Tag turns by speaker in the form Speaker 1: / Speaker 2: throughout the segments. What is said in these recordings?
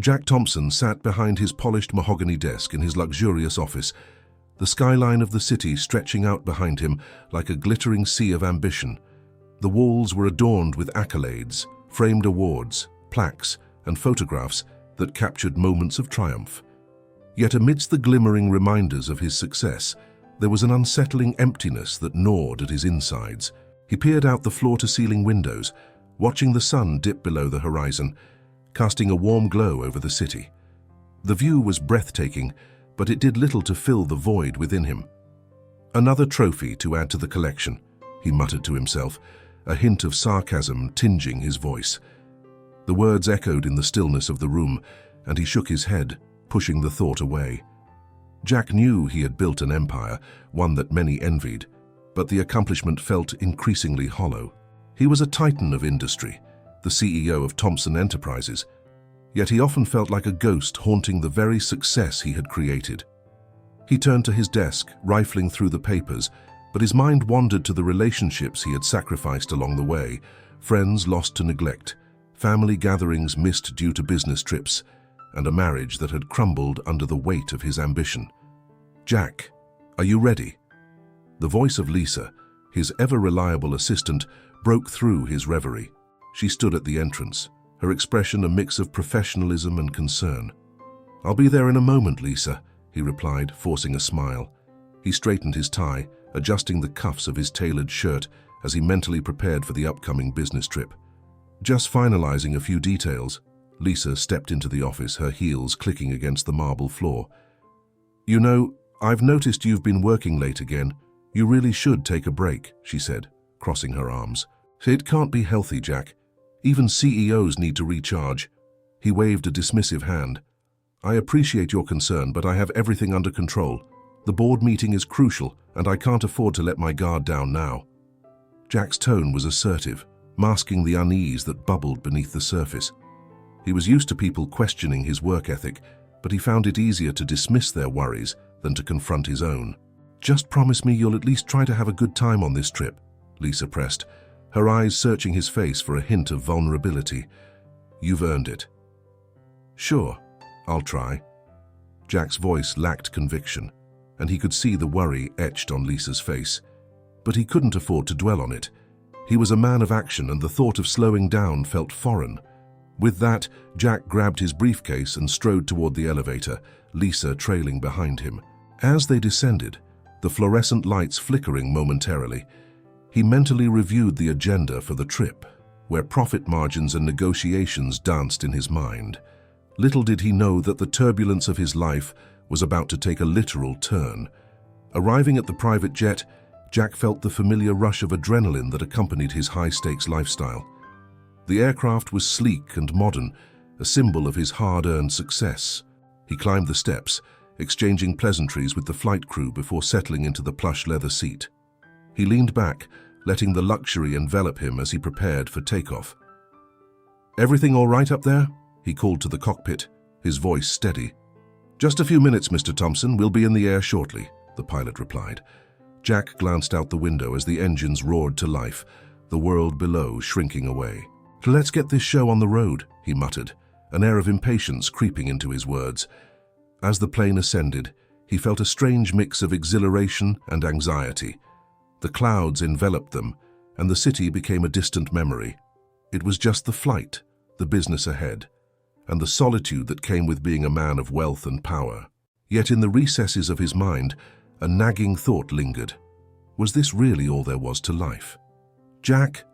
Speaker 1: Jack Thompson sat behind his polished mahogany desk in his luxurious office, the skyline of the city stretching out behind him like a glittering sea of ambition. The walls were adorned with accolades, framed awards, plaques, and photographs that captured moments of triumph. Yet amidst the glimmering reminders of his success, there was an unsettling emptiness that gnawed at his insides. He peered out the floor-to-ceiling windows, watching the sun dip below the horizon, casting a warm glow over the city. The view was breathtaking, but it did little to fill the void within him. Another trophy to add to the collection, he muttered to himself, a hint of sarcasm tinging his voice. The words echoed in the stillness of the room, and he shook his head, pushing the thought away. Jack knew he had built an empire, one that many envied, but the accomplishment felt increasingly hollow. He was a titan of industry, the CEO of Thompson Enterprises, yet he often felt like a ghost haunting the very success he had created. He turned to his desk, rifling through the papers, but his mind wandered to the relationships he had sacrificed along the way, friends lost to neglect, family gatherings missed due to business trips, and a marriage that had crumbled under the weight of his ambition. "Jack, are you ready?" The voice of Lisa, his ever-reliable assistant, broke through his reverie. She stood at the entrance, her expression a mix of professionalism and concern. "I'll be there in a moment, Lisa," he replied, forcing a smile. He straightened his tie, adjusting the cuffs of his tailored shirt as he mentally prepared for the upcoming business trip. Just finalizing a few details, Lisa stepped into the office, her heels clicking against the marble floor. "You know, I've noticed you've been working late again. You really should take a break," she said, crossing her arms. "It can't be healthy, Jack. Even CEOs need to recharge." He waved a dismissive hand. "I appreciate your concern, but I have everything under control. The board meeting is crucial, and I can't afford to let my guard down now." Jack's tone was assertive, masking the unease that bubbled beneath the surface. He was used to people questioning his work ethic, but he found it easier to dismiss their worries than to confront his own. "Just promise me you'll at least try to have a good time on this trip," Lisa pressed, her eyes searching his face for a hint of vulnerability. "You've earned it." "Sure, I'll try." Jack's voice lacked conviction, and he could see the worry etched on Lisa's face. But he couldn't afford to dwell on it. He was a man of action, and the thought of slowing down felt foreign. With that, Jack grabbed his briefcase and strode toward the elevator, Lisa trailing behind him. As they descended, the fluorescent lights flickering momentarily, he mentally reviewed the agenda for the trip, where profit margins and negotiations danced in his mind. Little did he know that the turbulence of his life was about to take a literal turn. Arriving at the private jet, Jack felt the familiar rush of adrenaline that accompanied his high-stakes lifestyle. The aircraft was sleek and modern, a symbol of his hard-earned success. He climbed the steps, exchanging pleasantries with the flight crew before settling into the plush leather seat. He leaned back, letting the luxury envelop him as he prepared for takeoff. "Everything all right up there?" he called to the cockpit, his voice steady. "Just a few minutes, Mr. Thompson. We'll be in the air shortly," the pilot replied. Jack glanced out the window as the engines roared to life, the world below shrinking away. "Let's get this show on the road," he muttered, an air of impatience creeping into his words. As the plane ascended, he felt a strange mix of exhilaration and anxiety. The clouds enveloped them, and the city became a distant memory. It was just the flight, the business ahead, and the solitude that came with being a man of wealth and power. Yet in the recesses of his mind, a nagging thought lingered. Was this really all there was to life? "Jack?"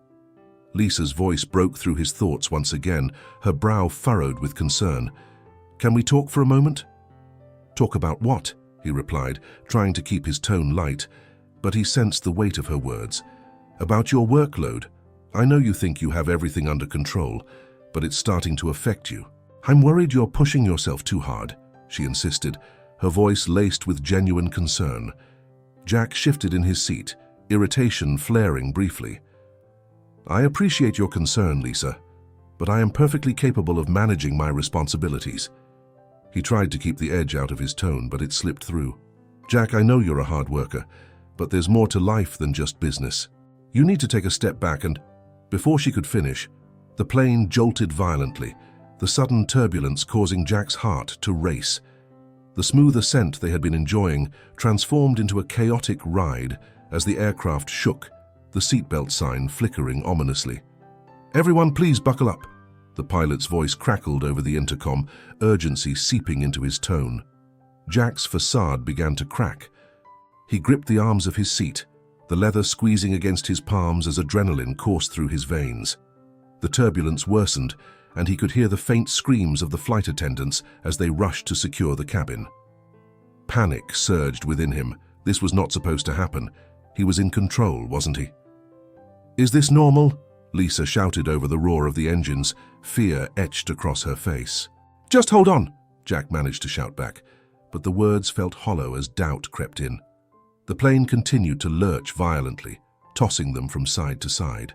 Speaker 1: Lisa's voice broke through his thoughts once again, her brow furrowed with concern. "Can we talk for a moment?" "Talk about what?" he replied, trying to keep his tone light, but he sensed the weight of her words. "About your workload. I know you think you have everything under control, but it's starting to affect you." "I'm worried you're pushing yourself too hard," she insisted, her voice laced with genuine concern. Jack shifted in his seat, irritation flaring briefly. "I appreciate your concern, Lisa, but I am perfectly capable of managing my responsibilities." He tried to keep the edge out of his tone, but it slipped through. "Jack, I know you're a hard worker, but there's more to life than just business. You need to take a step back and—" Before she could finish, the plane jolted violently, the sudden turbulence causing Jack's heart to race. The smooth ascent they had been enjoying transformed into a chaotic ride as the aircraft shook, the seatbelt sign flickering ominously. "Everyone, please buckle up." The pilot's voice crackled over the intercom, urgency seeping into his tone. Jack's facade began to crack. He gripped the arms of his seat, the leather squeezing against his palms as adrenaline coursed through his veins. The turbulence worsened, and he could hear the faint screams of the flight attendants as they rushed to secure the cabin. Panic surged within him. This was not supposed to happen. He was in control, wasn't he? "Is this normal?" Lisa shouted over the roar of the engines, fear etched across her face. "Just hold on," Jack managed to shout back, but the words felt hollow as doubt crept in. The plane continued to lurch violently, tossing them from side to side.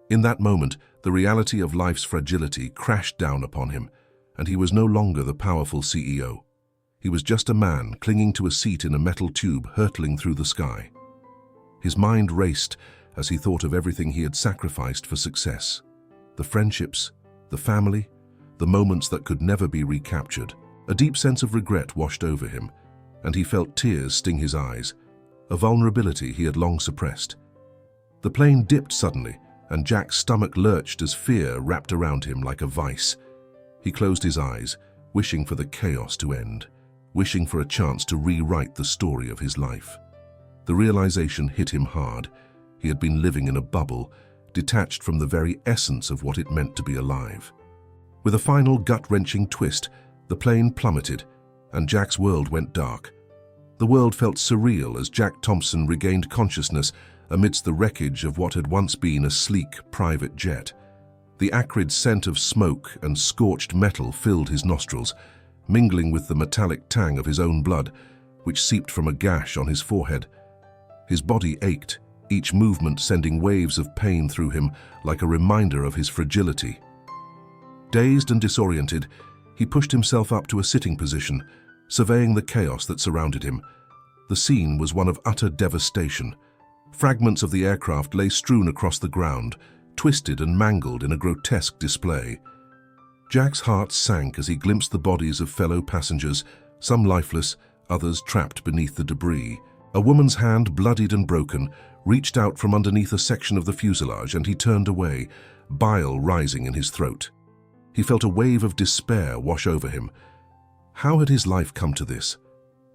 Speaker 1: In that moment, the reality of life's fragility crashed down upon him, and he was no longer the powerful CEO. He was just a man clinging to a seat in a metal tube hurtling through the sky. His mind raced as he thought of everything he had sacrificed for success. The friendships, the family, the moments that could never be recaptured. A deep sense of regret washed over him, and he felt tears sting his eyes, a vulnerability he had long suppressed. The plane dipped suddenly, and Jack's stomach lurched as fear wrapped around him like a vice. He closed his eyes, wishing for the chaos to end, wishing for a chance to rewrite the story of his life. The realization hit him hard. He had been living in a bubble, detached from the very essence of what it meant to be alive. With a final gut-wrenching twist, the plane plummeted, and Jack's world went dark. The world felt surreal as Jack Thompson regained consciousness amidst the wreckage of what had once been a sleek private jet. The acrid scent of smoke and scorched metal filled his nostrils, mingling with the metallic tang of his own blood, which seeped from a gash on his forehead. His body ached, each movement sending waves of pain through him like a reminder of his fragility. Dazed and disoriented, he pushed himself up to a sitting position, surveying the chaos that surrounded him. The scene was one of utter devastation. Fragments of the aircraft lay strewn across the ground, twisted and mangled in a grotesque display. Jack's heart sank as he glimpsed the bodies of fellow passengers, some lifeless, others trapped beneath the debris. A woman's hand, bloodied and broken, reached out from underneath a section of the fuselage, and he turned away, bile rising in his throat. He felt a wave of despair wash over him. How had his life come to this?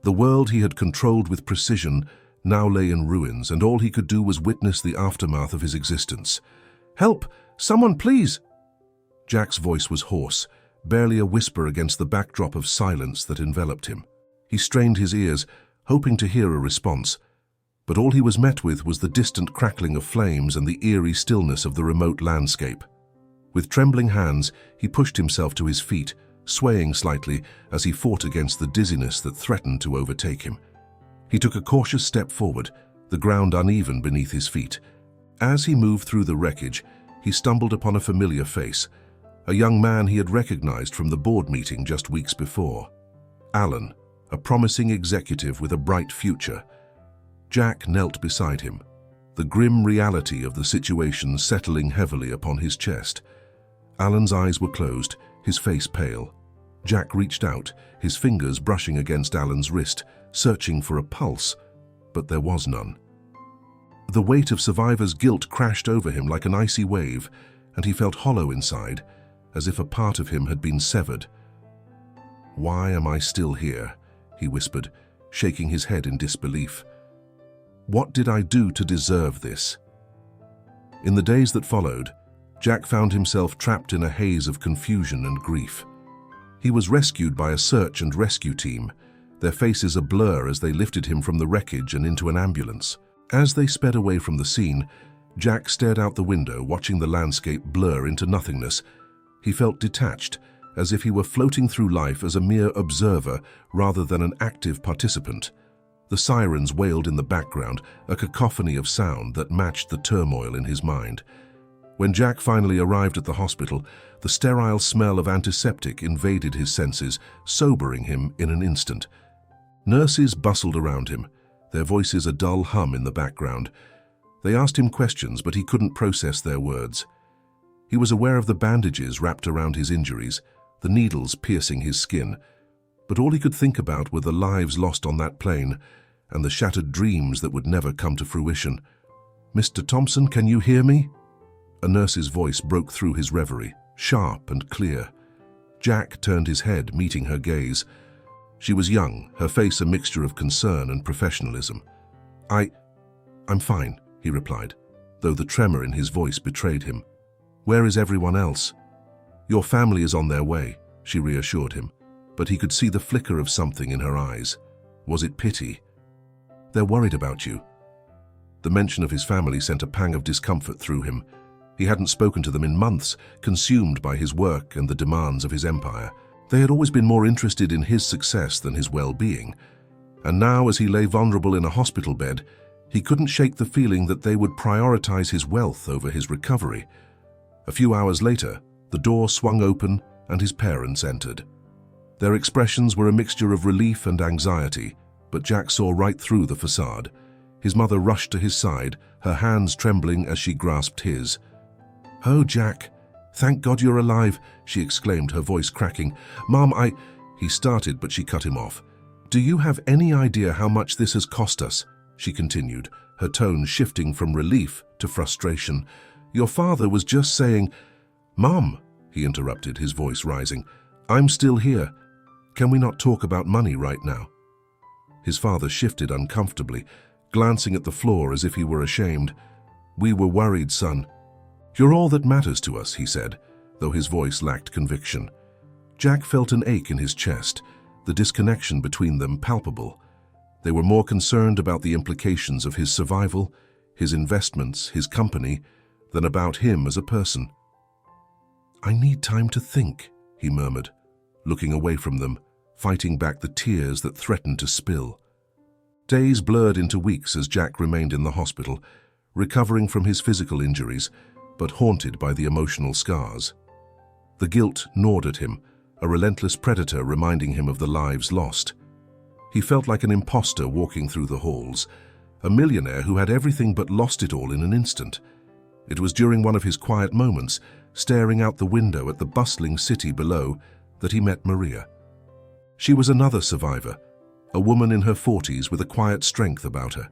Speaker 1: The world he had controlled with precision now lay in ruins, and all he could do was witness the aftermath of his existence. "Help! Someone, please!" Jack's voice was hoarse, barely a whisper against the backdrop of silence that enveloped him. He strained his ears, hoping to hear a response, but all he was met with was the distant crackling of flames and the eerie stillness of the remote landscape. With trembling hands, he pushed himself to his feet, swaying slightly as he fought against the dizziness that threatened to overtake him. He took a cautious step forward, the ground uneven beneath his feet. As he moved through the wreckage, he stumbled upon a familiar face, a young man he had recognized from the board meeting just weeks before. Alan, a promising executive with a bright future. Jack knelt beside him, the grim reality of the situation settling heavily upon his chest. Alan's eyes were closed, his face pale. Jack reached out, his fingers brushing against Alan's wrist, searching for a pulse, but there was none. The weight of survivor's guilt crashed over him like an icy wave, and he felt hollow inside, as if a part of him had been severed. "Why am I still here?" he whispered, shaking his head in disbelief. "What did I do to deserve this?" In the days that followed, Jack found himself trapped in a haze of confusion and grief. He was rescued by a search and rescue team, their faces a blur as they lifted him from the wreckage and into an ambulance. As they sped away from the scene, Jack stared out the window, watching the landscape blur into nothingness. He felt detached, as if he were floating through life as a mere observer rather than an active participant. The sirens wailed in the background, a cacophony of sound that matched the turmoil in his mind. When Jack finally arrived at the hospital, the sterile smell of antiseptic invaded his senses, sobering him in an instant. Nurses bustled around him, their voices a dull hum in the background. They asked him questions, but he couldn't process their words. He was aware of the bandages wrapped around his injuries, the needles piercing his skin. But all he could think about were the lives lost on that plane and the shattered dreams that would never come to fruition. "Mr. Thompson, can you hear me?" A nurse's voice broke through his reverie, sharp and clear. Jack turned his head, meeting her gaze. She was young, her face a mixture of concern and professionalism. I'm fine," he replied, though the tremor in his voice betrayed him. "Where is everyone else?" "Your family is on their way," she reassured him, but he could see the flicker of something in her eyes. Was it pity? "They're worried about you." The mention of his family sent a pang of discomfort through him. He hadn't spoken to them in months, consumed by his work and the demands of his empire. They had always been more interested in his success than his well-being. And now, as he lay vulnerable in a hospital bed, he couldn't shake the feeling that they would prioritize his wealth over his recovery. A few hours later, the door swung open and his parents entered. Their expressions were a mixture of relief and anxiety, but Jack saw right through the facade. His mother rushed to his side, her hands trembling as she grasped his. "Oh, Jack, thank God you're alive," she exclaimed, her voice cracking. "Mom, He started, but she cut him off. "Do you have any idea how much this has cost us?" she continued, her tone shifting from relief to frustration. "Your father was just saying—" "Mom," he interrupted, his voice rising, "I'm still here. Can we not talk about money right now?" His father shifted uncomfortably, glancing at the floor as if he were ashamed. "We were worried, son." "You're all that matters to us," he said, though his voice lacked conviction. Jack felt an ache in his chest, the disconnection between them palpable. They were more concerned about the implications of his survival, his investments, his company, than about him as a person. "I need time to think," he murmured, looking away from them, fighting back the tears that threatened to spill. Days blurred into weeks as Jack remained in the hospital, recovering from his physical injuries, but haunted by the emotional scars. The guilt gnawed at him, a relentless predator reminding him of the lives lost. He felt like an imposter walking through the halls, a millionaire who had everything but lost it all in an instant. It was during one of his quiet moments, staring out the window at the bustling city below, that he met Maria. She was another survivor, a woman in her 40s with a quiet strength about her.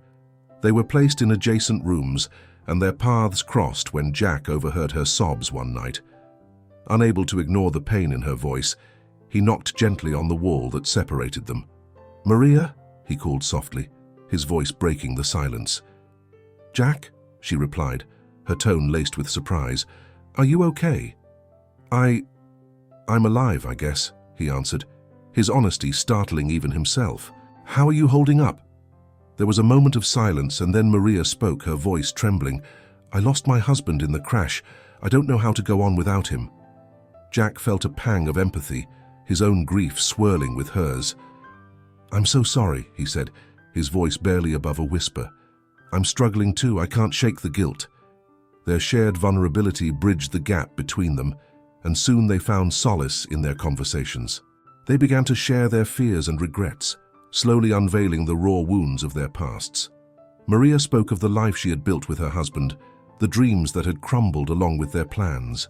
Speaker 1: They were placed in adjacent rooms, and their paths crossed when Jack overheard her sobs one night. Unable to ignore the pain in her voice, he knocked gently on the wall that separated them. "Maria?" he called softly, his voice breaking the silence. "Jack?" she replied, her tone laced with surprise. "Are you okay?" I'm alive, I guess," he answered, his honesty startling even himself. "How are you holding up?" There was a moment of silence, and then Maria spoke, her voice trembling. "I lost my husband in the crash. I don't know how to go on without him." Jack felt a pang of empathy, his own grief swirling with hers. "I'm so sorry," he said, his voice barely above a whisper. "I'm struggling too. I can't shake the guilt." Their shared vulnerability bridged the gap between them, and soon they found solace in their conversations. They began to share their fears and regrets, slowly unveiling the raw wounds of their pasts. Maria spoke of the life she had built with her husband, the dreams that had crumbled along with their plans.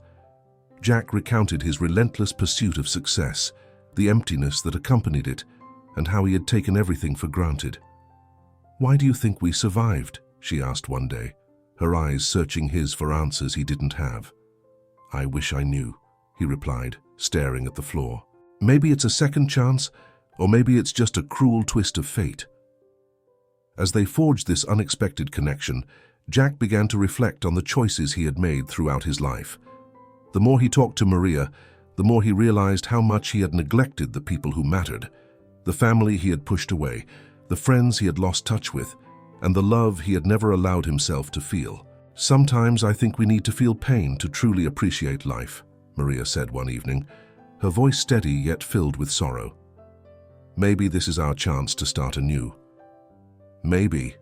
Speaker 1: Jack recounted his relentless pursuit of success, the emptiness that accompanied it, and how he had taken everything for granted. "Why do you think we survived?" she asked one day, her eyes searching his for answers he didn't have. "I wish I knew," he replied, staring at the floor. "Maybe it's a second chance, or maybe it's just a cruel twist of fate." As they forged this unexpected connection, Jack began to reflect on the choices he had made throughout his life. The more he talked to Maria, the more he realized how much he had neglected the people who mattered, the family he had pushed away, the friends he had lost touch with, and the love he had never allowed himself to feel. "Sometimes I think we need to feel pain to truly appreciate life," Maria said one evening, her voice steady yet filled with sorrow. "Maybe this is our chance to start anew." "Maybe,"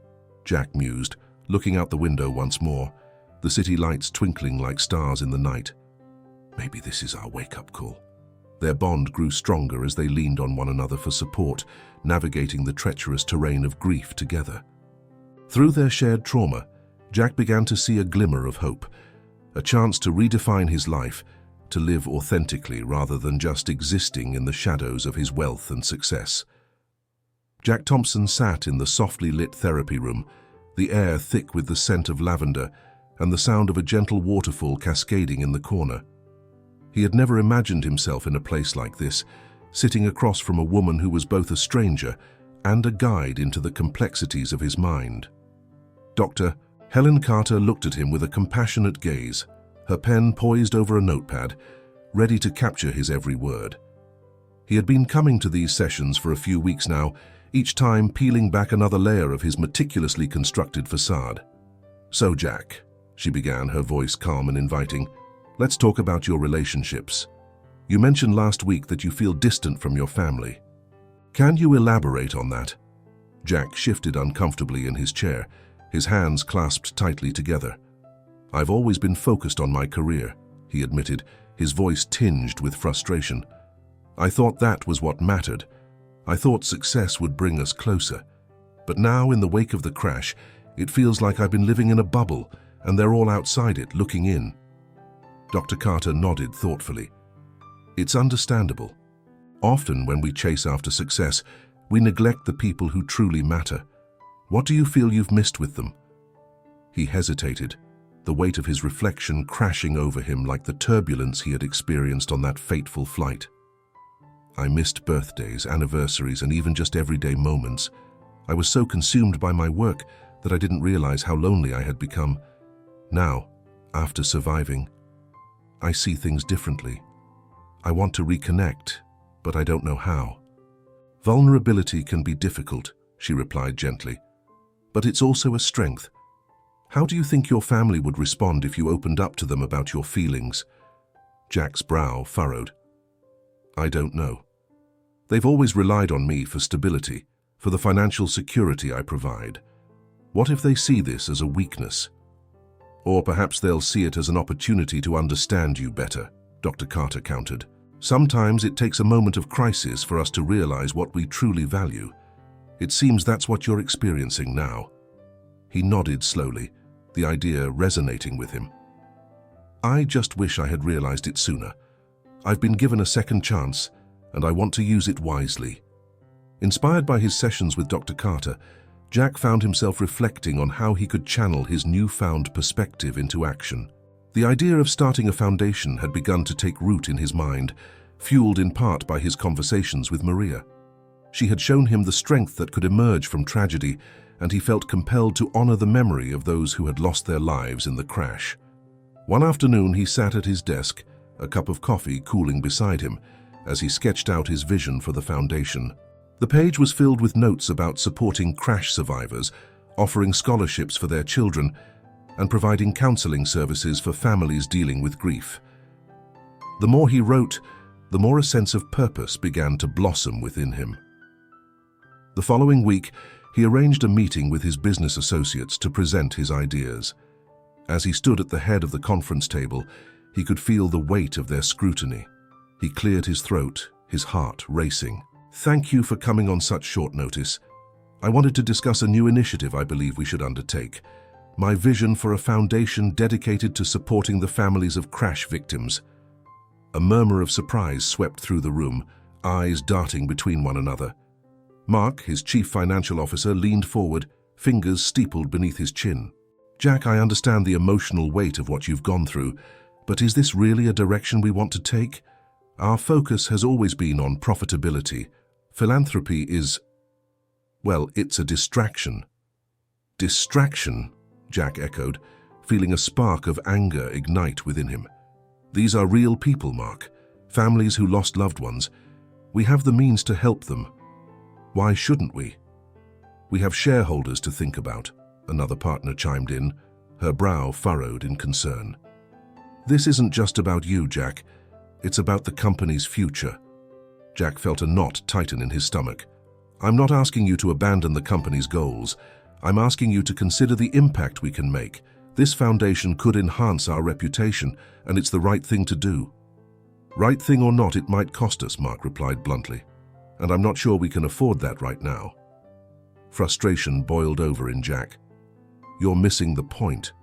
Speaker 1: Jack mused, looking out the window once more, the city lights twinkling like stars in the night. "Maybe this is our wake-up call." Their bond grew stronger as they leaned on one another for support, navigating the treacherous terrain of grief together. Through their shared trauma, Jack began to see a glimmer of hope, a chance to redefine his life, to live authentically rather than just existing in the shadows of his wealth and success. Jack Thompson sat in the softly lit therapy room, the air thick with the scent of lavender and the sound of a gentle waterfall cascading in the corner. He had never imagined himself in a place like this, sitting across from a woman who was both a stranger and a guide into the complexities of his mind. Dr. Helen Carter looked at him with a compassionate gaze, her pen poised over a notepad, ready to capture his every word. He had been coming to these sessions for a few weeks now, each time peeling back another layer of his meticulously constructed facade. "So, Jack," she began, her voice calm and inviting, "let's talk about your relationships. You mentioned last week that you feel distant from your family. Can you elaborate on that?" Jack shifted uncomfortably in his chair, his hands clasped tightly together. "I've always been focused on my career," he admitted, his voice tinged with frustration. "I thought that was what mattered. I thought success would bring us closer. But now, in the wake of the crash, it feels like I've been living in a bubble, and they're all outside it, looking in." Dr. Carter nodded thoughtfully. "It's understandable. Often when we chase after success, we neglect the people who truly matter. What do you feel you've missed with them?" He hesitated, the weight of his reflection crashing over him like the turbulence he had experienced on that fateful flight. "I missed birthdays, anniversaries, and even just everyday moments. I was so consumed by my work that I didn't realize how lonely I had become. Now, after surviving, I see things differently. I want to reconnect, but I don't know how." "Vulnerability can be difficult," she replied gently, "but it's also a strength. How do you think your family would respond if you opened up to them about your feelings?" Jack's brow furrowed. "I don't know. They've always relied on me for stability, for the financial security I provide. What if they see this as a weakness? Or perhaps they'll see it as an opportunity to understand you better," Dr. Carter countered. "Sometimes it takes a moment of crisis for us to realize what we truly value. It seems that's what you're experiencing now." He nodded slowly, the idea resonating with him. "I just wish I had realized it sooner. I've been given a second chance, and I want to use it wisely." Inspired by his sessions with Dr. Carter, Jack found himself reflecting on how he could channel his newfound perspective into action. The idea of starting a foundation had begun to take root in his mind, fueled in part by his conversations with Maria. She had shown him the strength that could emerge from tragedy, and he felt compelled to honor the memory of those who had lost their lives in the crash. One afternoon he sat at his desk, a cup of coffee cooling beside him, as he sketched out his vision for the foundation. The page was filled with notes about supporting crash survivors, offering scholarships for their children, and providing counseling services for families dealing with grief. The more he wrote, the more a sense of purpose began to blossom within him. The following week, he arranged a meeting with his business associates to present his ideas. As he stood at the head of the conference table, he could feel the weight of their scrutiny. He cleared his throat, his heart racing. "Thank you for coming on such short notice. I wanted to discuss a new initiative I believe we should undertake. My vision for a foundation dedicated to supporting the families of crash victims." A murmur of surprise swept through the room, eyes darting between one another. Mark, his chief financial officer, leaned forward, fingers steepled beneath his chin. "Jack, I understand the emotional weight of what you've gone through, but is this really a direction we want to take? Our focus has always been on profitability. Philanthropy is, well, it's a distraction." "Distraction?" Jack echoed, feeling a spark of anger ignite within him. "These are real people, Mark. Families who lost loved ones. We have the means to help them. Why shouldn't we?" "We have shareholders to think about," another partner chimed in, her brow furrowed in concern. "This isn't just about you, Jack. It's about the company's future." Jack felt a knot tighten in his stomach. "I'm not asking you to abandon the company's goals. I'm asking you to consider the impact we can make. This foundation could enhance our reputation, and it's the right thing to do." "Right thing or not, it might cost us," Mark replied bluntly. "And I'm not sure we can afford that right now." Frustration boiled over in Jack. "You're missing the point.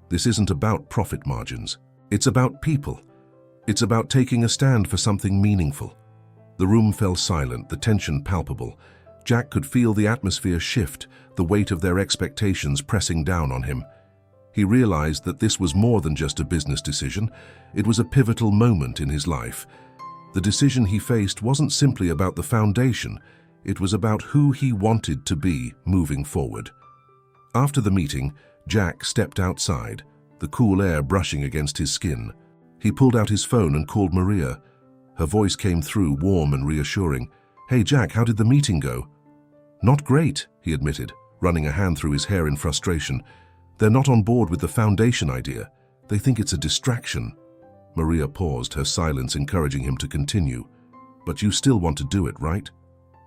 Speaker 1: This isn't about profit margins. It's about people. It's about taking a stand for something meaningful. The room fell silent, the tension palpable. Jack could feel the atmosphere shift, the weight of their expectations pressing down on him. He realized that this was more than just a business decision. It was a pivotal moment in his life. The decision he faced wasn't simply about the foundation. It was about who he wanted to be moving forward. After the meeting, Jack stepped outside, the cool air brushing against his skin. He pulled out his phone and called Maria. Her voice came through, warm and reassuring. "Hey Jack, how did the meeting go?" "Not great," he admitted, running a hand through his hair in frustration. "They're not on board with the foundation idea. They think it's a distraction." Maria paused, her silence encouraging him to continue. "But you still want to do it, right?"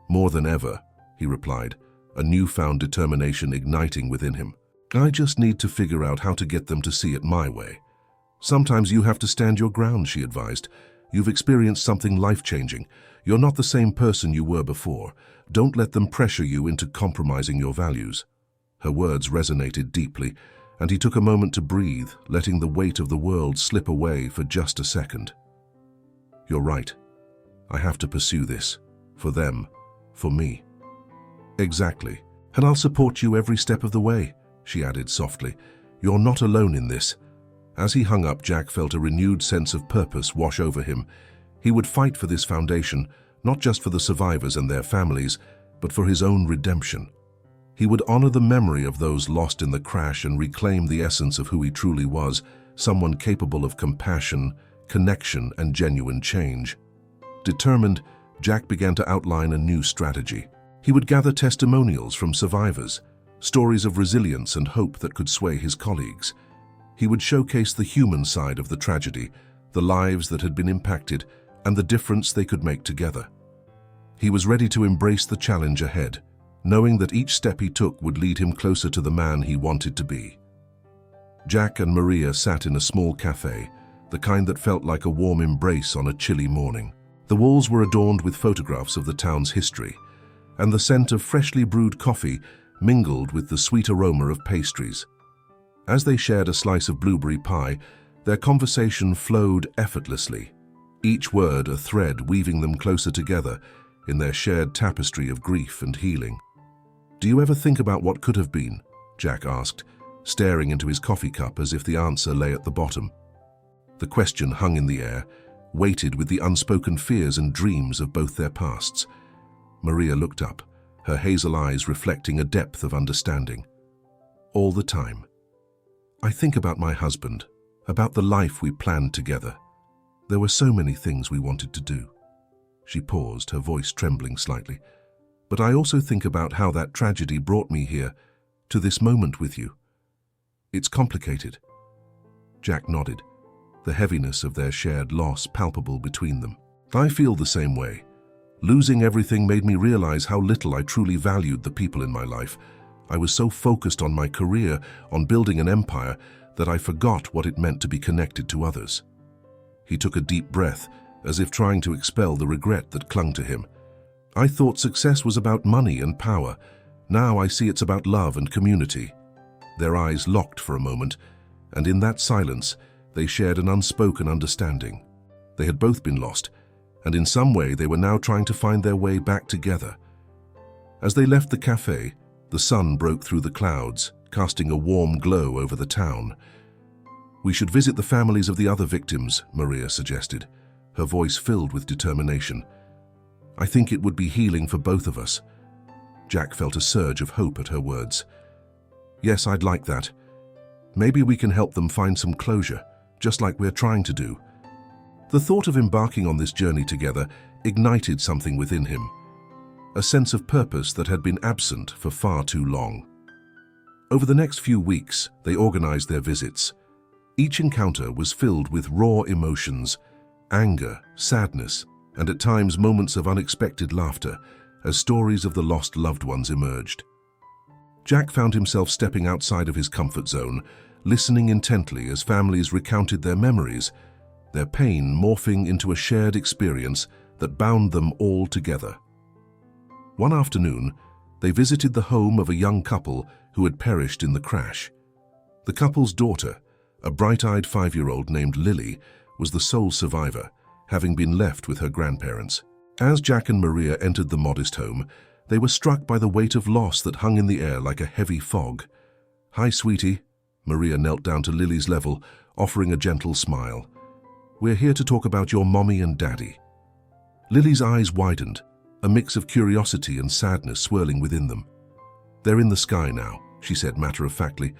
Speaker 1: "More than ever," he replied, a newfound determination igniting within him. "I just need to figure out how to get them to see it my way." "Sometimes you have to stand your ground," she advised. "You've experienced something life-changing. You're not the same person you were before. Don't let them pressure you into compromising your values." Her words resonated deeply, and he took a moment to breathe, letting the weight of the world slip away for just a second. "You're right. I have to pursue this. For them. For me." "Exactly. And I'll support you every step of the way," she added softly. "You're not alone in this." As he hung up, Jack felt a renewed sense of purpose wash over him. He would fight for this foundation, not just for the survivors and their families, but for his own redemption. He would honor the memory of those lost in the crash and reclaim the essence of who he truly was, someone capable of compassion, connection, and genuine change. Determined, Jack began to outline a new strategy. He would gather testimonials from survivors, stories of resilience and hope that could sway his colleagues. He would showcase the human side of the tragedy, the lives that had been impacted, and the difference they could make together. He was ready to embrace the challenge ahead, knowing that each step he took would lead him closer to the man he wanted to be. Jack and Maria sat in a small cafe, the kind that felt like a warm embrace on a chilly morning. The walls were adorned with photographs of the town's history, and the scent of freshly brewed coffee mingled with the sweet aroma of pastries. As they shared a slice of blueberry pie, their conversation flowed effortlessly, each word a thread weaving them closer together in their shared tapestry of grief and healing. "Do you ever think about what could have been?" Jack asked, staring into his coffee cup as if the answer lay at the bottom. The question hung in the air, weighted with the unspoken fears and dreams of both their pasts. Maria looked up, her hazel eyes reflecting a depth of understanding. "All the time. I think about my husband, about the life we planned together. There were so many things we wanted to do." She paused, her voice trembling slightly. "But I also think about how that tragedy brought me here, to this moment with you. It's complicated." Jack nodded, the heaviness of their shared loss palpable between them. "I feel the same way. Losing everything made me realize how little I truly valued the people in my life. I was so focused on my career, on building an empire, that I forgot what it meant to be connected to others." He took a deep breath, as if trying to expel the regret that clung to him. "I thought success was about money and power. Now I see it's about love and community." Their eyes locked for a moment, and in that silence, they shared an unspoken understanding. They had both been lost, and in some way they were now trying to find their way back together. As they left the cafe, the sun broke through the clouds, casting a warm glow over the town. "We should visit the families of the other victims," Maria suggested, her voice filled with determination. "I think it would be healing for both of us." Jack felt a surge of hope at her words. "Yes, I'd like that. Maybe we can help them find some closure, just like we're trying to do." The thought of embarking on this journey together ignited something within him, a sense of purpose that had been absent for far too long. Over the next few weeks, they organized their visits. Each encounter was filled with raw emotions, anger, sadness, and at times moments of unexpected laughter as stories of the lost loved ones emerged. Jack found himself stepping outside of his comfort zone, listening intently as families recounted their memories, their pain morphing into a shared experience that bound them all together. One afternoon, they visited the home of a young couple who had perished in the crash. The couple's daughter, a bright-eyed 5-year-old named Lily, was the sole survivor, having been left with her grandparents. As Jack and Maria entered the modest home, they were struck by the weight of loss that hung in the air like a heavy fog. "Hi, sweetie." Maria knelt down to Lily's level, offering a gentle smile. "We're here to talk about your mommy and daddy." Lily's eyes widened, a mix of curiosity and sadness swirling within them. "They're in the sky now," she said matter-of-factly,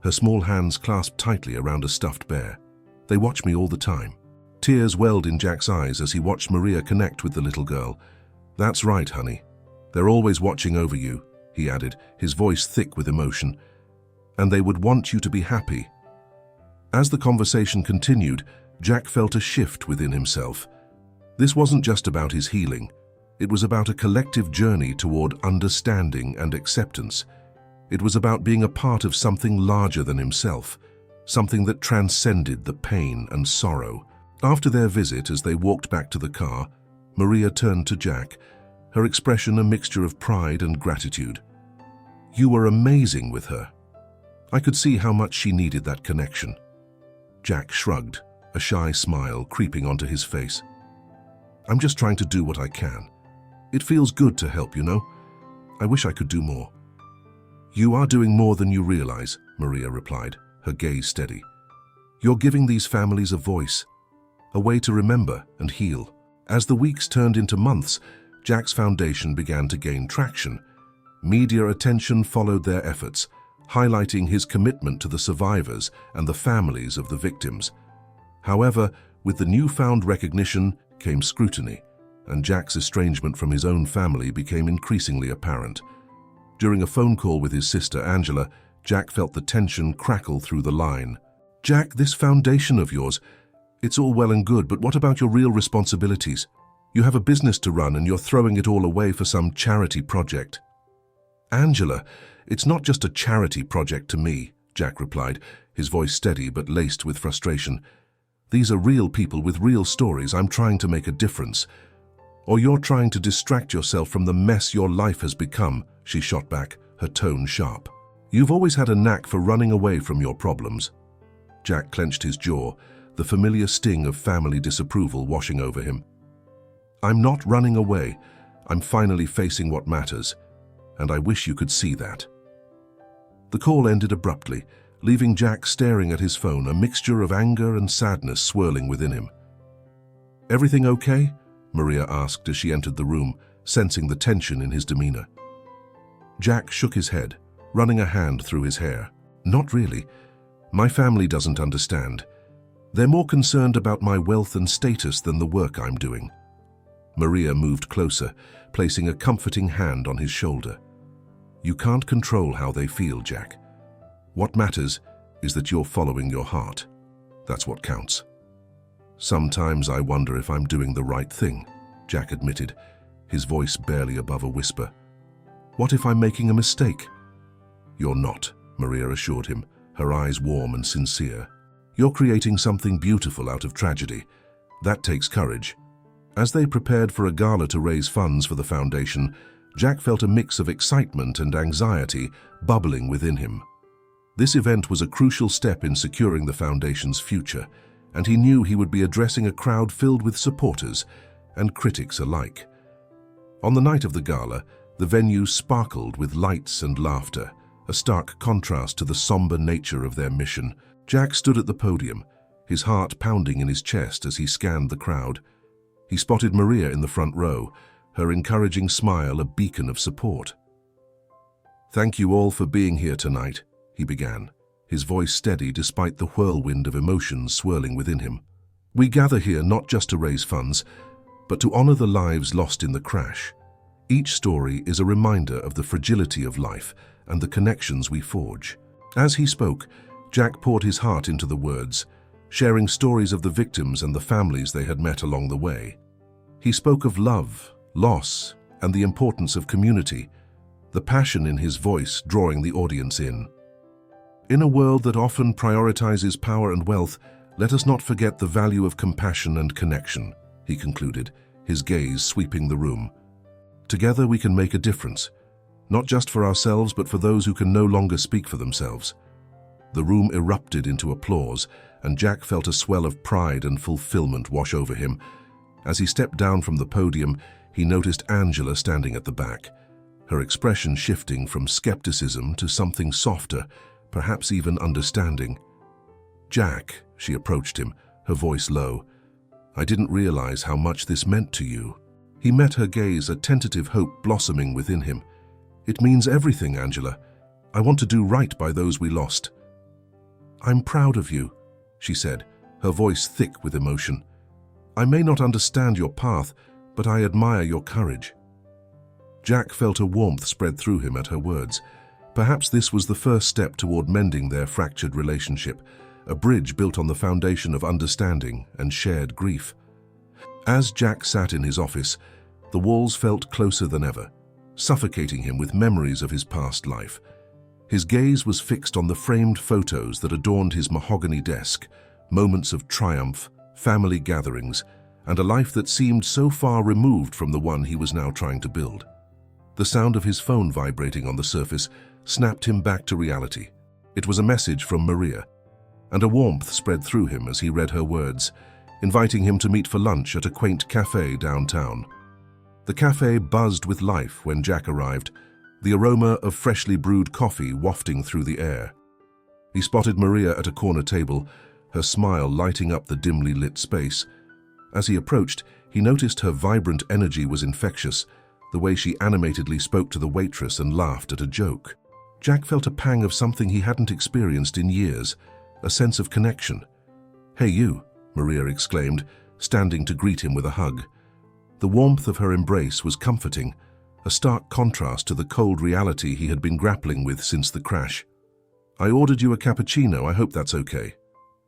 Speaker 1: her small hands clasped tightly around a stuffed bear. "They watch me all the time." Tears welled in Jack's eyes as he watched Maria connect with the little girl. "That's right, honey. They're always watching over you," he added, his voice thick with emotion. "And they would want you to be happy." As the conversation continued, Jack felt a shift within himself. This wasn't just about his healing. It was about a collective journey toward understanding and acceptance. It was about being a part of something larger than himself, something that transcended the pain and sorrow. After their visit, as they walked back to the car, Maria turned to Jack, her expression a mixture of pride and gratitude. "You were amazing with her." I could see how much she needed that connection. Jack shrugged, a shy smile creeping onto his face. "I'm just trying to do what I can. It feels good to help, you know. I wish I could do more." "You are doing more than you realize," Maria replied, her gaze steady. "You're giving these families a voice, a way to remember and heal." As the weeks turned into months, Jack's foundation began to gain traction. Media attention followed their efforts, highlighting his commitment to the survivors and the families of the victims. However, with the newfound recognition came scrutiny, and Jack's estrangement from his own family became increasingly apparent. During a phone call with his sister Angela, Jack felt the tension crackle through the line. "Jack, this foundation of yours, it's all well and good, but what about your real responsibilities? You have a business to run and you're throwing it all away for some charity project." "Angela, it's not just a charity project to me," Jack replied, his voice steady but laced with frustration. "These are real people with real stories. I'm trying to make a difference. Or you're trying to distract yourself from the mess your life has become," she shot back, her tone sharp. "You've always had a knack for running away from your problems." Jack clenched his jaw, the familiar sting of family disapproval washing over him. "I'm not running away. I'm finally facing what matters, and I wish you could see that." The call ended abruptly, leaving Jack staring at his phone, a mixture of anger and sadness swirling within him. "Everything okay?" Maria asked as she entered the room, sensing the tension in his demeanor. Jack shook his head, running a hand through his hair. "Not really. My family doesn't understand. They're more concerned about my wealth and status than the work I'm doing." Maria moved closer, placing a comforting hand on his shoulder. "You can't control how they feel, Jack. What matters is that you're following your heart. That's what counts." "Sometimes I wonder if I'm doing the right thing," Jack admitted, his voice barely above a whisper. "What if I'm making a mistake?" "You're not," Maria assured him, her eyes warm and sincere. "You're creating something beautiful out of tragedy. That takes courage." As they prepared for a gala to raise funds for the foundation, Jack felt a mix of excitement and anxiety bubbling within him. This event was a crucial step in securing the foundation's future, and he knew he would be addressing a crowd filled with supporters and critics alike. On the night of the gala, the venue sparkled with lights and laughter, a stark contrast to the somber nature of their mission. Jack stood at the podium, his heart pounding in his chest as he scanned the crowd. He spotted Maria in the front row, her encouraging smile a beacon of support. "Thank you all for being here tonight," he began, his voice steady despite the whirlwind of emotions swirling within him. "We gather here not just to raise funds, but to honor the lives lost in the crash. Each story is a reminder of the fragility of life and the connections we forge." As he spoke, Jack poured his heart into the words, sharing stories of the victims and the families they had met along the way. He spoke of love, loss, and the importance of community, the passion in his voice drawing the audience in. "In a world that often prioritizes power and wealth, let us not forget the value of compassion and connection," he concluded, his gaze sweeping the room. "Together we can make a difference, not just for ourselves but for those who can no longer speak for themselves." The room erupted into applause and Jack felt a swell of pride and fulfillment wash over him. As he stepped down from the podium, he noticed Angela standing at the back, her expression shifting from skepticism to something softer, perhaps even understanding. "Jack," she approached him, her voice low, "I didn't realize how much this meant to you." He met her gaze, a tentative hope blossoming within him. "It means everything, Angela. I want to do right by those we lost." "I'm proud of you," she said, her voice thick with emotion. "I may not understand your path, but I admire your courage." Jack felt a warmth spread through him at her words. Perhaps this was the first step toward mending their fractured relationship, a bridge built on the foundation of understanding and shared grief. As Jack sat in his office, the walls felt closer than ever, suffocating him with memories of his past life. His gaze was fixed on the framed photos that adorned his mahogany desk, moments of triumph, family gatherings, and a life that seemed so far removed from the one he was now trying to build. The sound of his phone vibrating on the surface snapped him back to reality. It was a message from Maria, and a warmth spread through him as he read her words, inviting him to meet for lunch at a quaint cafe downtown. The cafe buzzed with life when Jack arrived, the aroma of freshly brewed coffee wafting through the air. He spotted Maria at a corner table, her smile lighting up the dimly lit space. As he approached, he noticed her vibrant energy was infectious, the way she animatedly spoke to the waitress and laughed at a joke. Jack felt a pang of something he hadn't experienced in years, a sense of connection. "Hey you," Maria exclaimed, standing to greet him with a hug. The warmth of her embrace was comforting, a stark contrast to the cold reality he had been grappling with since the crash. "I ordered you a cappuccino, I hope that's okay."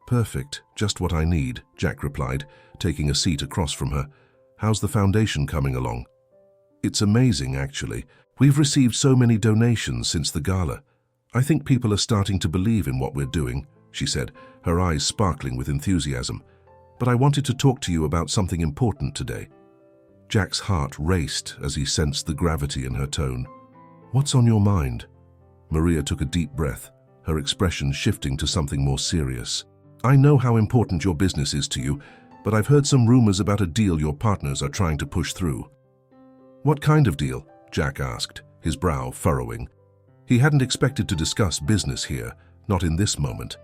Speaker 1: "Perfect, just what I need," Jack replied, taking a seat across from her. "How's the foundation coming along?" "It's amazing, actually. We've received so many donations since the gala. I think people are starting to believe in what we're doing," she said, her eyes sparkling with enthusiasm. "But I wanted to talk to you about something important today." Jack's heart raced as he sensed the gravity in her tone. "What's on your mind?" Maria took a deep breath, her expression shifting to something more serious. "I know how important your business is to you, but I've heard some rumors about a deal your partners are trying to push through." "What kind of deal?" Jack asked, his brow furrowing. He hadn't expected to discuss business here, not in this moment.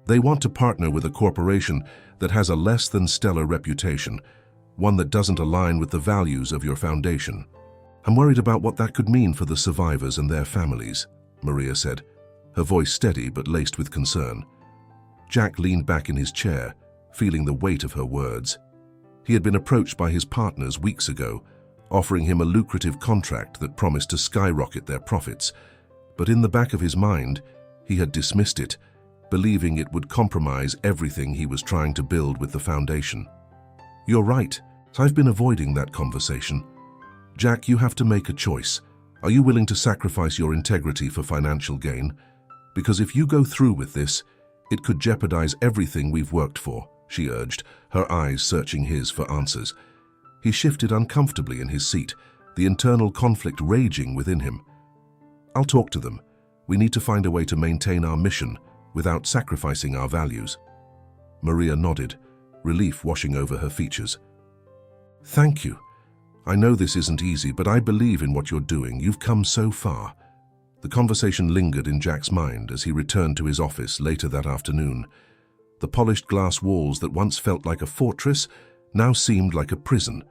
Speaker 1: "They want to partner with a corporation that has a less than stellar reputation, one that doesn't align with the values of your foundation. I'm worried about what that could mean for the survivors and their families," Maria said, her voice steady but laced with concern. Jack leaned back in his chair, feeling the weight of her words. He had been approached by his partners weeks ago, offering him a lucrative contract that promised to skyrocket their profits, but in the back of his mind, he had dismissed it, believing it would compromise everything he was trying to build with the foundation. "You're right. I've been avoiding that conversation. Jack, you have to make a choice. Are you willing to sacrifice your integrity for financial gain? Because if you go through with this, it could jeopardize everything we've worked for," she urged, her eyes searching his for answers. He shifted uncomfortably in his seat, the internal conflict raging within him. "I'll talk to them. We need to find a way to maintain our mission without sacrificing our values." Maria nodded, relief washing over her features. "Thank you. I know this isn't easy, but I believe in what you're doing. You've come so far." The conversation lingered in Jack's mind as he returned to his office later that afternoon. The polished glass walls that once felt like a fortress now seemed like a prison.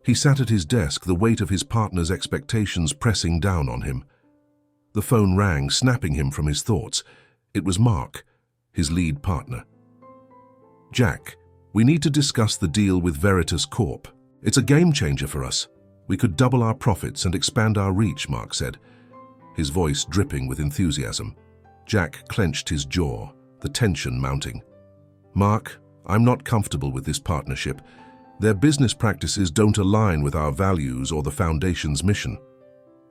Speaker 1: He sat at his desk, the weight of his partner's expectations pressing down on him. The phone rang, snapping him from his thoughts. It was Mark, his lead partner. "Jack, we need to discuss the deal with Veritas Corp. It's a game changer for us. We could double our profits and expand our reach," Mark said, his voice dripping with enthusiasm. Jack clenched his jaw, the tension mounting. "Mark, I'm not comfortable with this partnership. Their business practices don't align with our values or the Foundation's mission."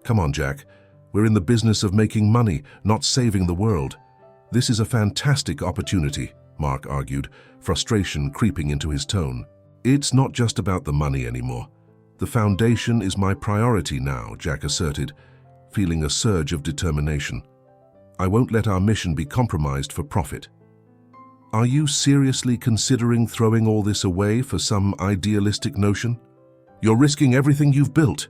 Speaker 1: "Come on, Jack. We're in the business of making money, not saving the world. This is a fantastic opportunity," Mark argued, frustration creeping into his tone. "It's not just about the money anymore. The Foundation is my priority now," Jack asserted, feeling a surge of determination. "I won't let our mission be compromised for profit." Are you seriously considering throwing all this away for some idealistic notion? You're risking everything you've built.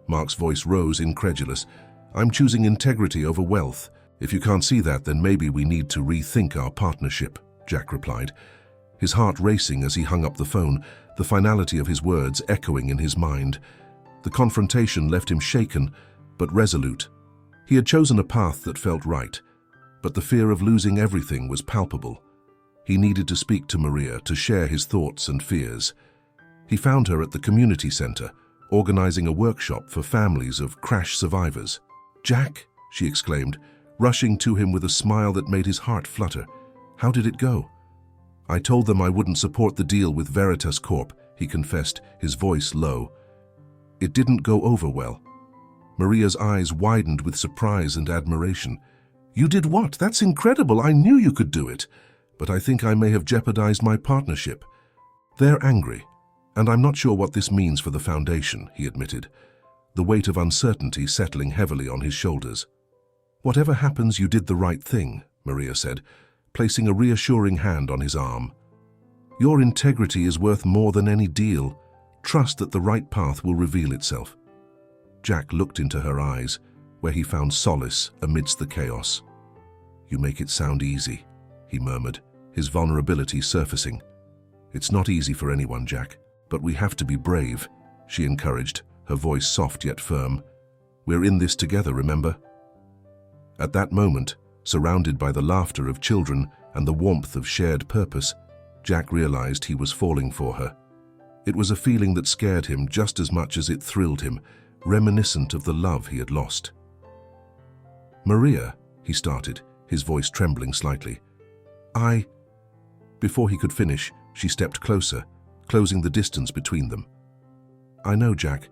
Speaker 1: Mark's voice rose, incredulous. I'm choosing integrity over wealth. If you can't see that, then maybe we need to rethink our partnership, Jack replied, his heart racing as he hung up the phone, the finality of his words echoing in his mind. The confrontation left him shaken, but resolute. He had chosen a path that felt right, but the fear of losing everything was palpable. He needed to speak to Maria, to share his thoughts and fears. He found her at the community center, organizing a workshop for families of crash survivors. "Jack," she exclaimed, rushing to him with a smile that made his heart flutter. "How did it go?" "I told them I wouldn't support the deal with Veritas Corp," he confessed, his voice low. "It didn't go over well." Maria's eyes widened with surprise and admiration. "You did what? That's incredible. I knew you could do it. But I think I may have jeopardized my partnership." "They're angry, and I'm not sure what this means for the foundation," he admitted, the weight of uncertainty settling heavily on his shoulders. "Whatever happens, you did the right thing," Maria said, placing a reassuring hand on his arm. "Your integrity is worth more than any deal. Trust that the right path will reveal itself." Jack looked into her eyes, where he found solace amidst the chaos. "You make it sound easy," he murmured, his vulnerability surfacing. "It's not easy for anyone, Jack, but we have to be brave," she encouraged, her voice soft yet firm. "We're in this together, remember?" At that moment, surrounded by the laughter of children and the warmth of shared purpose, Jack realized he was falling for her. It was a feeling that scared him just as much as it thrilled him, reminiscent of the love he had lost. "Maria," he started, his voice trembling slightly. Before he could finish, she stepped closer, closing the distance between them. "I know, Jack.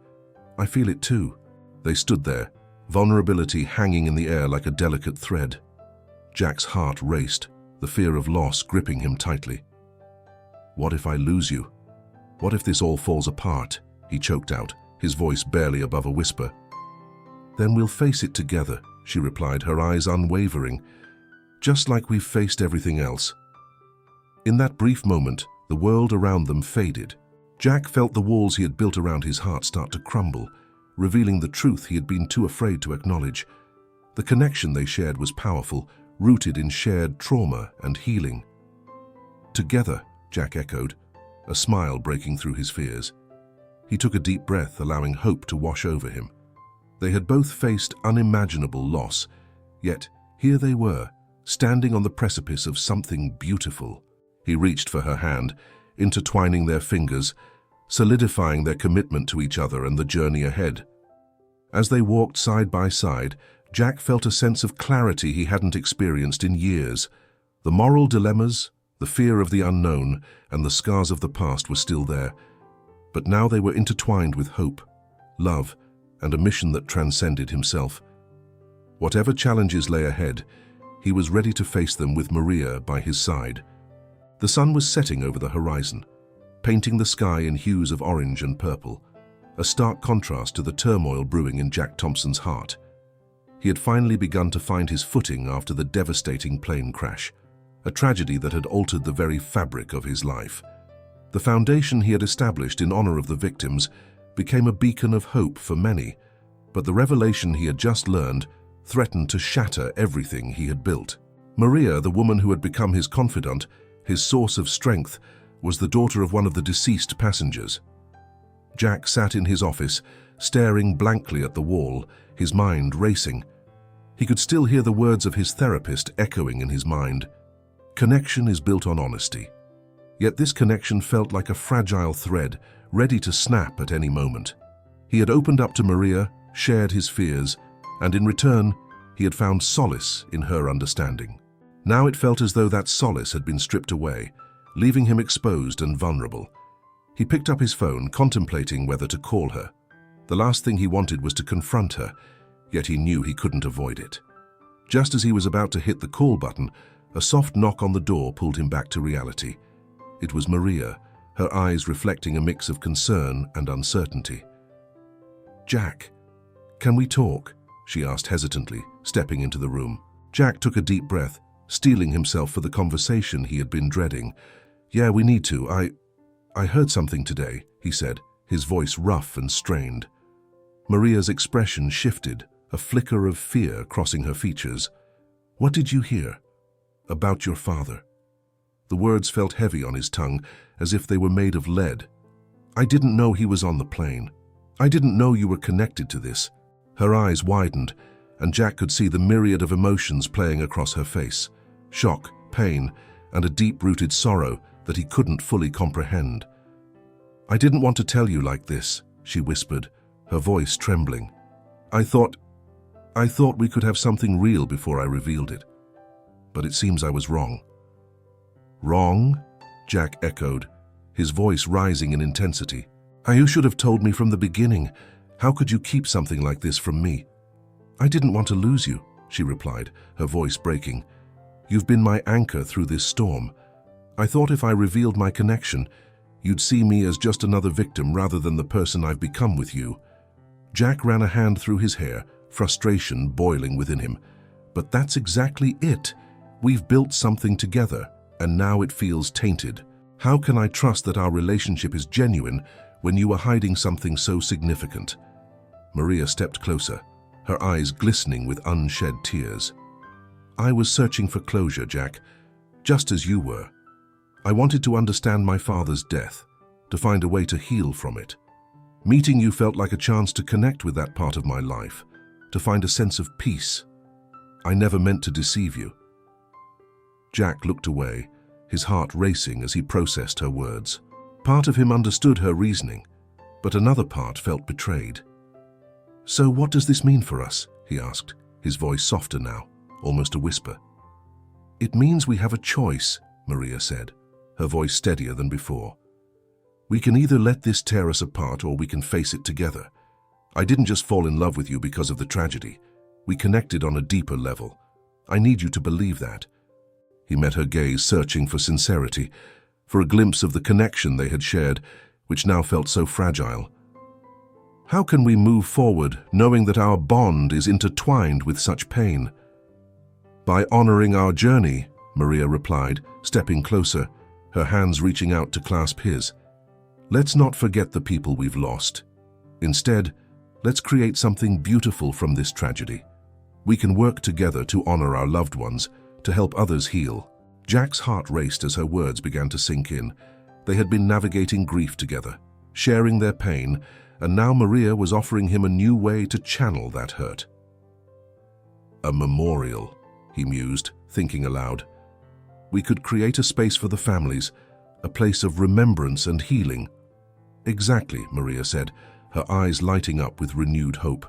Speaker 1: I feel it too." They stood there, vulnerability hanging in the air like a delicate thread. Jack's heart raced, the fear of loss gripping him tightly. "What if I lose you? What if this all falls apart?" he choked out, his voice barely above a whisper. "Then we'll face it together," she replied, her eyes unwavering, "just like we've faced everything else." In that brief moment, the world around them faded. Jack felt the walls he had built around his heart start to crumble, revealing the truth he had been too afraid to acknowledge. The connection they shared was powerful, rooted in shared trauma and healing. "Together," Jack echoed, a smile breaking through his fears. He took a deep breath, allowing hope to wash over him. They had both faced unimaginable loss, yet here they were, standing on the precipice of something beautiful. He reached for her hand, intertwining their fingers, solidifying their commitment to each other and the journey ahead. As they walked side by side, Jack felt a sense of clarity he hadn't experienced in years. The moral dilemmas, the fear of the unknown, and the scars of the past were still there, but now they were intertwined with hope, love, and a mission that transcended himself. Whatever challenges lay ahead, he was ready to face them with Maria by his side. The sun was setting over the horizon, painting the sky in hues of orange and purple, a stark contrast to the turmoil brewing in Jack Thompson's heart. He had finally begun to find his footing after the devastating plane crash, a tragedy that had altered the very fabric of his life. The foundation he had established in honor of the victims became a beacon of hope for many, but the revelation he had just learned threatened to shatter everything he had built. Maria, the woman who had become his confidant, his source of strength, was the daughter of one of the deceased passengers. Jack sat in his office, staring blankly at the wall, his mind racing. He could still hear the words of his therapist echoing in his mind. Connection is built on honesty. Yet this connection felt like a fragile thread, ready to snap at any moment. He had opened up to Maria, shared his fears, and in return, he had found solace in her understanding. Now it felt as though that solace had been stripped away, leaving him exposed and vulnerable. He picked up his phone, contemplating whether to call her. The last thing he wanted was to confront her, yet he knew he couldn't avoid it. Just as he was about to hit the call button, a soft knock on the door pulled him back to reality. It was Maria, her eyes reflecting a mix of concern and uncertainty. "Jack, can we talk?" she asked hesitantly, stepping into the room. Jack took a deep breath, steeling himself for the conversation he had been dreading. "Yeah, we need to. I heard something today," he said, his voice rough and strained. Maria's expression shifted, a flicker of fear crossing her features. "What did you hear?" "About your father." The words felt heavy on his tongue, as if they were made of lead. "I didn't know he was on the plane. I didn't know you were connected to this." Her eyes widened, and Jack could see the myriad of emotions playing across her face. Shock, pain, and a deep-rooted sorrow that he couldn't fully comprehend. "I didn't want to tell you like this," she whispered, her voice trembling. I thought we could have something real before I revealed it. But it seems I was wrong." "Wrong?" Jack echoed, his voice rising in intensity. "You should have told me from the beginning. How could you keep something like this from me?" "I didn't want to lose you," she replied, her voice breaking. "You've been my anchor through this storm. I thought if I revealed my connection, you'd see me as just another victim rather than the person I've become with you." Jack ran a hand through his hair, frustration boiling within him. "But that's exactly it. We've built something together, and now it feels tainted. How can I trust that our relationship is genuine when you are hiding something so significant?" Maria stepped closer, her eyes glistening with unshed tears. "I was searching for closure, Jack, just as you were. I wanted to understand my father's death, to find a way to heal from it. Meeting you felt like a chance to connect with that part of my life, to find a sense of peace. I never meant to deceive you." Jack looked away, his heart racing as he processed her words. Part of him understood her reasoning, but another part felt betrayed. "So what does this mean for us?" he asked, his voice softer now, almost a whisper. "It means we have a choice," Maria said, her voice steadier than before. "We can either let this tear us apart or we can face it together. I didn't just fall in love with you because of the tragedy. We connected on a deeper level. I need you to believe that." He met her gaze, searching for sincerity, for a glimpse of the connection they had shared, which now felt so fragile. "How can we move forward knowing that our bond is intertwined with such pain?" "By honoring our journey," Maria replied, stepping closer, her hands reaching out to clasp his. "Let's not forget the people we've lost. Instead, let's create something beautiful from this tragedy. We can work together to honor our loved ones, to help others heal." Jack's heart raced as her words began to sink in. They had been navigating grief together, sharing their pain, and now Maria was offering him a new way to channel that hurt. "A memorial," he mused, thinking aloud. "We could create a space for the families, a place of remembrance and healing." "Exactly," Maria said, her eyes lighting up with renewed hope.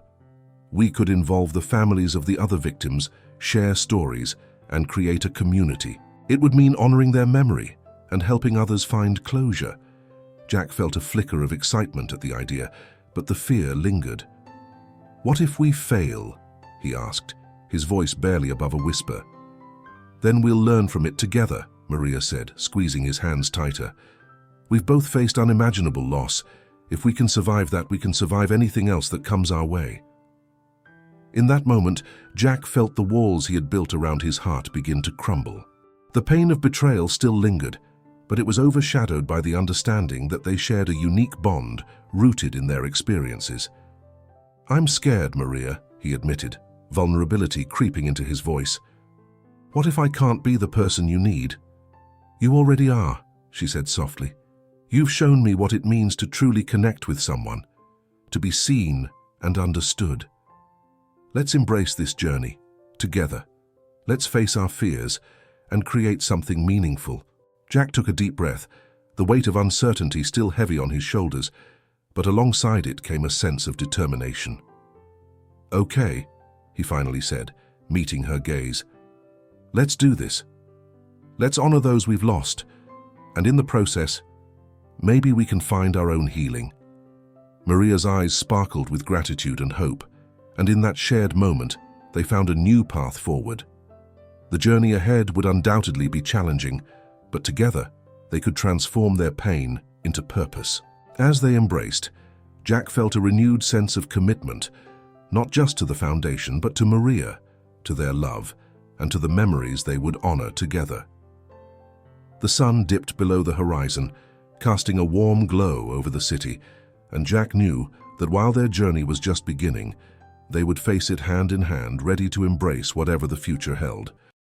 Speaker 1: "We could involve the families of the other victims, share stories, and create a community. It would mean honoring their memory and helping others find closure." Jack felt a flicker of excitement at the idea, but the fear lingered. "What if we fail?" he asked, his voice barely above a whisper. "Then we'll learn from it together," Maria said, squeezing his hands tighter. "We've both faced unimaginable loss. If we can survive that, we can survive anything else that comes our way." In that moment, Jack felt the walls he had built around his heart begin to crumble. The pain of betrayal still lingered, but it was overshadowed by the understanding that they shared a unique bond rooted in their experiences. "I'm scared, Maria," he admitted, vulnerability creeping into his voice. "What if I can't be the person you need?" "You already are," she said softly. "You've shown me what it means to truly connect with someone, to be seen and understood. Let's embrace this journey, together. Let's face our fears and create something meaningful." Jack took a deep breath, the weight of uncertainty still heavy on his shoulders, but alongside it came a sense of determination. "Okay," he finally said, meeting her gaze. "Let's do this. Let's honor those we've lost, and in the process, maybe we can find our own healing." Maria's eyes sparkled with gratitude and hope, and in that shared moment, they found a new path forward. The journey ahead would undoubtedly be challenging, but together, they could transform their pain into purpose. As they embraced, Jack felt a renewed sense of commitment, not just to the foundation, but to Maria, to their love, and to the memories they would honor together. The sun dipped below the horizon, casting a warm glow over the city, and Jack knew that while their journey was just beginning, they would face it hand in hand, ready to embrace whatever the future held.